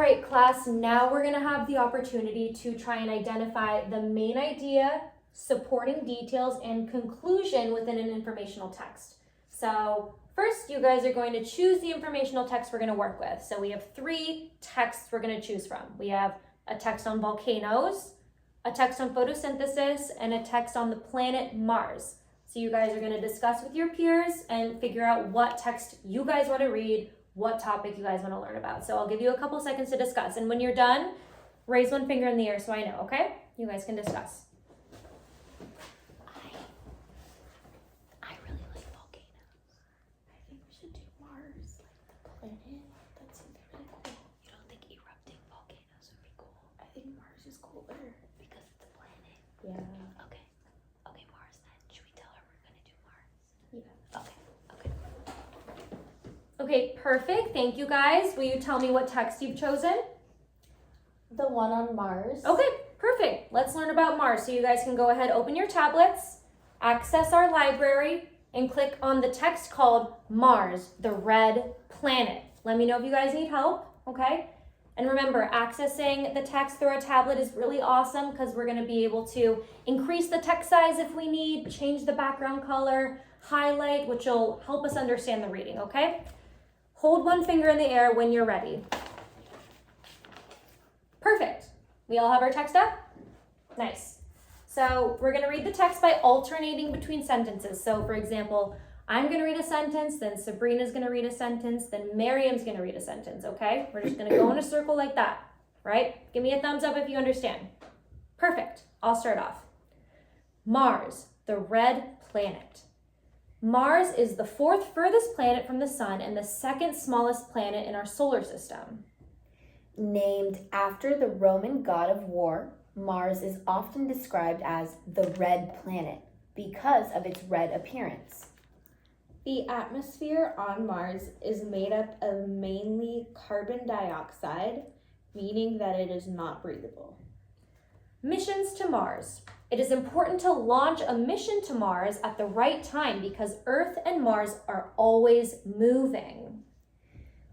right, class, now we're gonna have the opportunity to try and identify the main idea, supporting details, and conclusion within an informational text. So first, you guys are going to choose the informational text we're gonna work with. So we have 3 texts we're gonna choose from. We have a text on volcanoes, a text on photosynthesis, and a text on the planet Mars. So you guys are gonna discuss with your peers and figure out what text you guys wanna read, what topic you guys want to learn about. So I'll give you a couple seconds to discuss. And when you're done, raise one finger in the air so I know, okay? You guys can discuss. I really like volcanoes. I think we should do Mars, like the planet. That seems really cool. You don't think erupting volcanoes would be cool? I think Mars is cooler. Because it's a planet. Yeah. Okay. Okay, Mars then. Should we tell her we're gonna do Mars? Yeah. Okay. Okay, perfect. Thank you guys. Will you tell me what text you've chosen? The one on Mars. Okay, perfect. Let's learn about Mars. So you guys can go ahead, open your tablets, access our library, and click on the text called Mars, the Red Planet. Let me know if you guys need help, okay? And remember, accessing the text through a tablet is really awesome because we're gonna be able to increase the text size if we need, change the background color, highlight, which will help us understand the reading, okay? Hold one finger in the air when you're ready. Perfect. We all have our text up? Nice. So we're gonna read the text by alternating between sentences. So for example, I'm gonna read a sentence, then Sabrina's gonna read a sentence, then Miriam's gonna read a sentence, okay? We're just gonna go in a circle like that, right? Give me a thumbs up if you understand. Perfect. I'll start off. Mars, the red planet. Mars is the 4th furthest planet from the sun and the 2nd smallest planet in our solar system. Named after the Roman god of war, Mars is often described as the red planet because of its red appearance. The atmosphere on Mars is made up of mainly carbon dioxide, meaning that it is not breathable. Missions to Mars. It is important to launch a mission to Mars at the right time because Earth and Mars are always moving.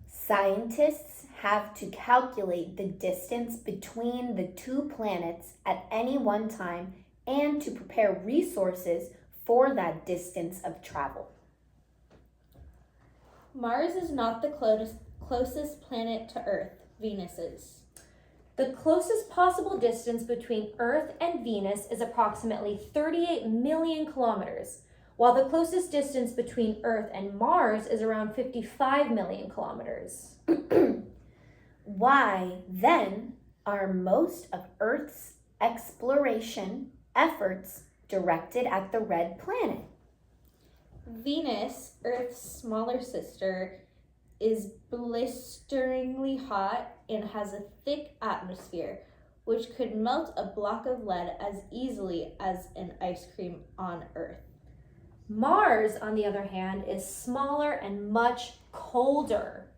Scientists have to calculate the distance between the 2 planets at any one time and to prepare resources for that distance of travel. Mars is not the closest planet to Earth. Venus is. The closest possible distance between Earth and Venus is approximately 38 million kilometers, while the closest distance between Earth and Mars is around 55 million kilometers. Why, then, are most of Earth's exploration efforts directed at the red planet? Venus, Earth's smaller sister, is blisteringly hot and has a thick atmosphere, which could melt a block of lead as easily as an ice cream on Earth. Mars, on the other hand, is smaller and much colder.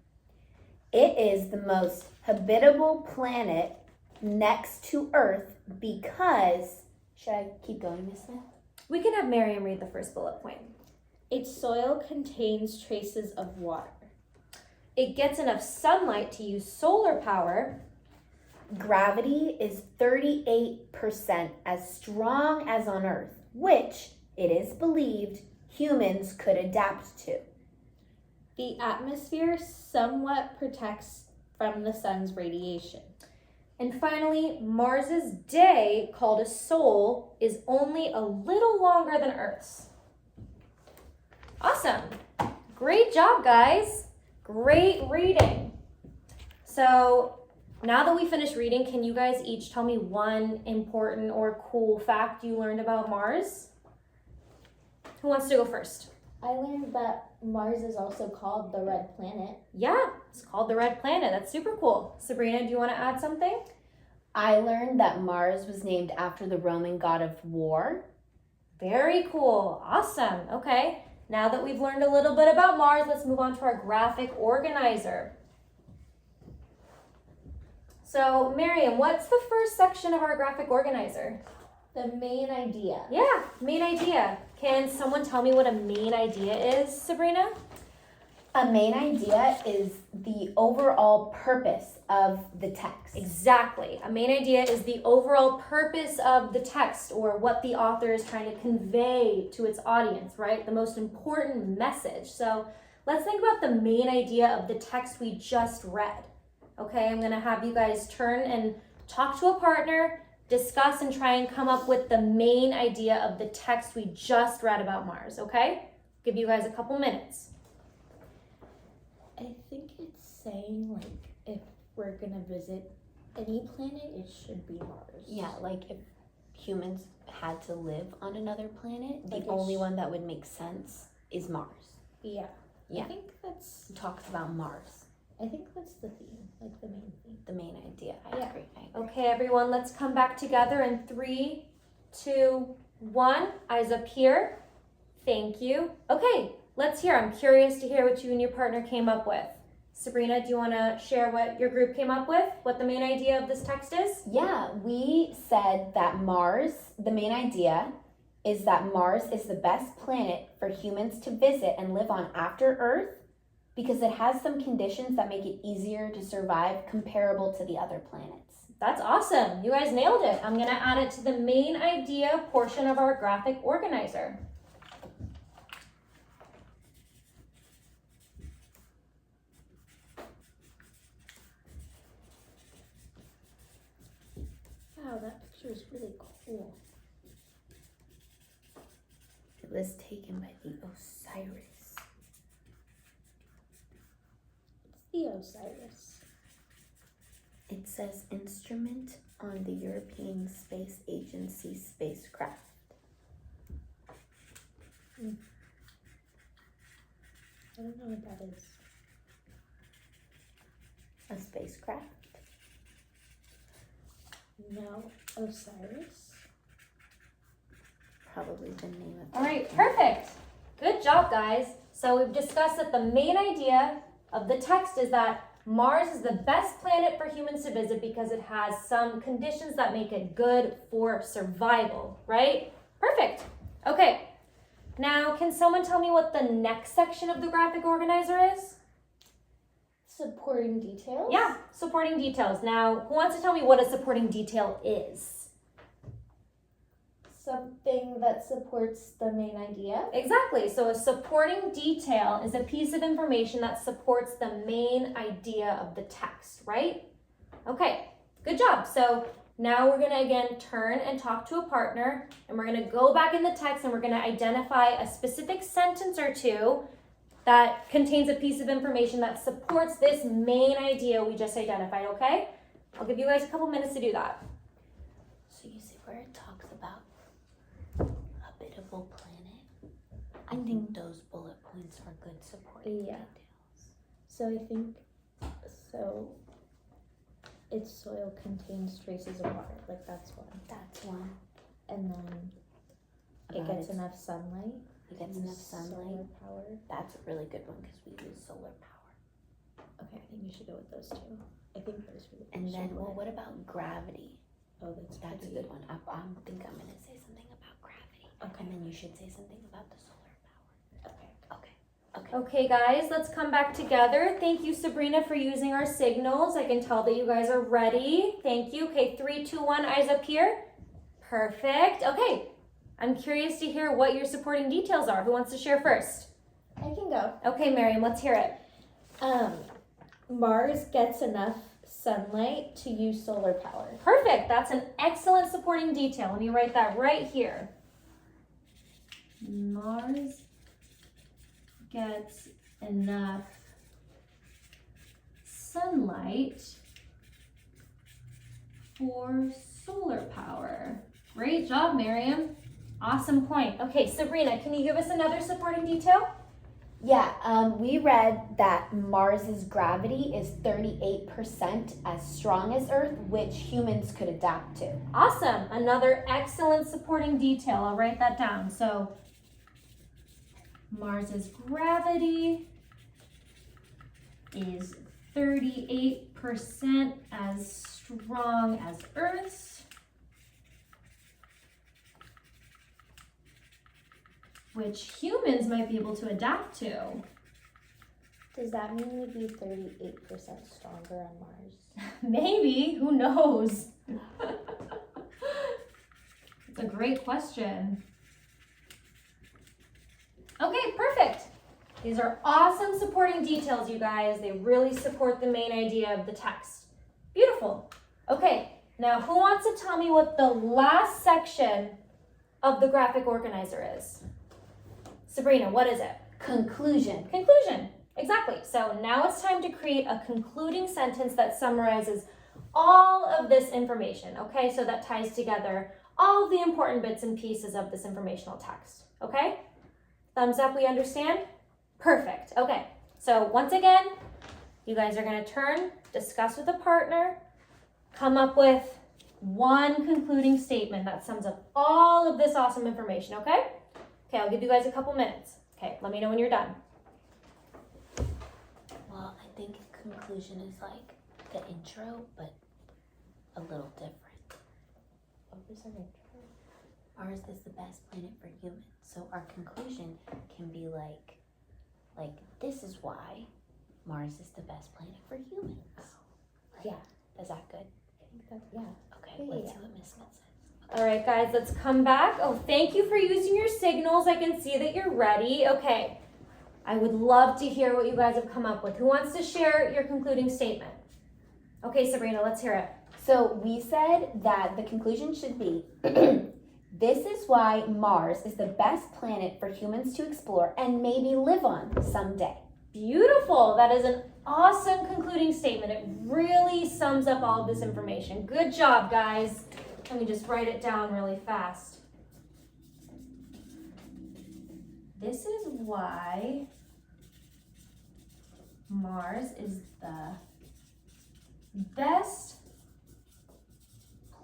It is the most habitable planet next to Earth because... Should I keep going, Miss Smith? We can have Miriam read the first bullet point. Its soil contains traces of water. It gets enough sunlight to use solar power. Gravity is 38% as strong as on Earth, which, it is believed, humans could adapt to. The atmosphere somewhat protects from the sun's radiation. And finally, Mars's day, called a sol, is only a little longer than Earth's. Awesome. Great job, guys. Great reading. So now that we finished reading, can you guys each tell me one important or cool fact you learned about Mars? Who wants to go first? I learned that Mars is also called the red planet. Yeah, it's called the Red Planet. That's super cool. Sabrina, do you want to add something? I learned that Mars was named after the Roman god of war. Very cool. Awesome. Okay. Now that we've learned a little bit about Mars, let's move on to our graphic organizer. So, Miriam, what's the first section of our graphic organizer? The main idea. Yeah, main idea. Can someone tell me what a main idea is, Sabrina? A main idea is the overall purpose of the text. Exactly. A main idea is the overall purpose of the text, or what the author is trying to convey to its audience, right? The most important message. So let's think about the main idea of the text we just read. Okay, I'm gonna have you guys turn and talk to a partner, discuss, and try and come up with the main idea of the text we just read about Mars, okay? Give you guys a couple minutes. I think it's saying like if we're gonna visit any planet, it should be Mars. Yeah, like if humans had to live on another planet, the Like only one that would make sense is Mars. Yeah. Yeah. I think that's It talks about Mars, the theme, like the main theme. the main idea. I Yeah. agree. Okay, everyone, let's come back together in 3, 2, 1. Eyes up here. Thank you. Okay, let's hear. I'm curious to hear what you and your partner came up with. Sabrina, do you want to share what your group came up with? What the main idea of this text is? Yeah, we said that the main idea is that Mars is the best planet for humans to visit and live on after Earth because it has some conditions that make it easier to survive comparable to the other planets. That's awesome. You guys nailed it. I'm going to add it to the main idea portion of our graphic organizer. Wow, that picture is really cool. It was taken by the Osiris. It's the Osiris. It says instrument on the European Space Agency spacecraft. I don't know what that is. A spacecraft? No, Osiris. Probably the name of All right, perfect. Good job, guys. So we've discussed that the main idea of the text is that Mars is the best planet for humans to visit because it has some conditions that make it good for survival, right? Perfect. Okay. Now, can someone tell me what the next section of the graphic organizer is? Supporting details? Yeah, supporting details. Now, who wants to tell me what a supporting detail is? Something that supports the main idea. Exactly. So a supporting detail is a piece of information that supports the main idea of the text, right? Okay, good job. So now we're gonna again turn and talk to a partner, and we're gonna go back in the text and we're gonna identify a specific sentence or two that contains a piece of information that supports this main idea we just identified, okay? I'll give you guys a couple minutes to do that. So you see where it talks about habitable planet? I think those bullet points are good supporting Yeah. details. So I think its soil contains traces of water. Like that's one. That's one. And then it About gets its- enough sunlight. It gets and enough sunlight. Solar power. That's a really good one because we use solar power. Okay, I think we should go with those two. I think those were the And then, should well, work. what about gravity? Oh, that's That's a pretty. good one. I think I'm gonna say something about gravity. Okay. And then you should say something about the solar power. Okay. Okay, guys, let's come back together. Thank you, Sabrina, for using our signals. I can tell that you guys are ready. Thank you. Okay, 3, 2, 1, eyes up here. Perfect. Okay, I'm curious to hear what your supporting details are. Who wants to share first? I can go. Okay, Miriam, let's hear it. Mars gets enough sunlight to use solar power. Perfect. That's an excellent supporting detail. Let me write that right here. Mars gets enough sunlight for solar power. Great job, Miriam. Awesome point. Okay, Sabrina, can you give us another supporting detail? Yeah, we read that Mars's gravity is 38% as strong as Earth, which humans could adapt to. Awesome. Another excellent supporting detail. I'll write that down. So, Mars's gravity is 38% as strong as Earth's, which humans might be able to adapt to. Does that mean we'd be 38% stronger on Mars? Maybe, who knows? It's a great question. Okay, perfect. These are awesome supporting details, you guys. They really support the main idea of the text. Beautiful. Okay, now who wants to tell me what the last section of the graphic organizer is? Sabrina, what is it? Conclusion. Conclusion. Exactly. So now it's time to create a concluding sentence that summarizes all of this information, okay? So that ties together all of the important bits and pieces of this informational text, okay? Thumbs up, we understand? Perfect. Okay. So once again, you guys are going to turn, discuss with a partner, come up with one concluding statement that sums up all of this awesome information, okay? Okay, I'll give you guys a couple minutes. Okay, let me know when you're done. Well, I think conclusion is like the intro, but a little different. What was our intro? Mars is the best planet for humans. So our conclusion can be like this is why Mars is the best planet for humans. Right? Yeah. Is that good? I think that's, yeah. Okay, Yeah, let's yeah. see what Miss Smith says. All right, guys, let's come back. Oh, thank you for using your signals. I can see that you're ready. Okay, I would love to hear what you guys have come up with. Who wants to share your concluding statement? Okay, Sabrina, let's hear it. So we said that the conclusion should be, this is why Mars is the best planet for humans to explore and maybe live on someday. Beautiful. That is an awesome concluding statement. It really sums up all of this information. Good job, guys. Let me just write it down really fast. This is why Mars is the best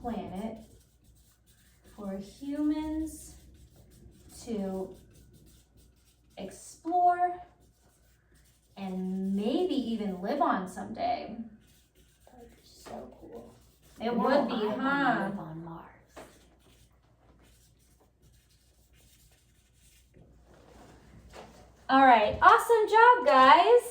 planet for humans to explore and maybe even live on someday. That would be so cool. It No, would be, I wanna huh? live on Mars. All right, awesome job, guys.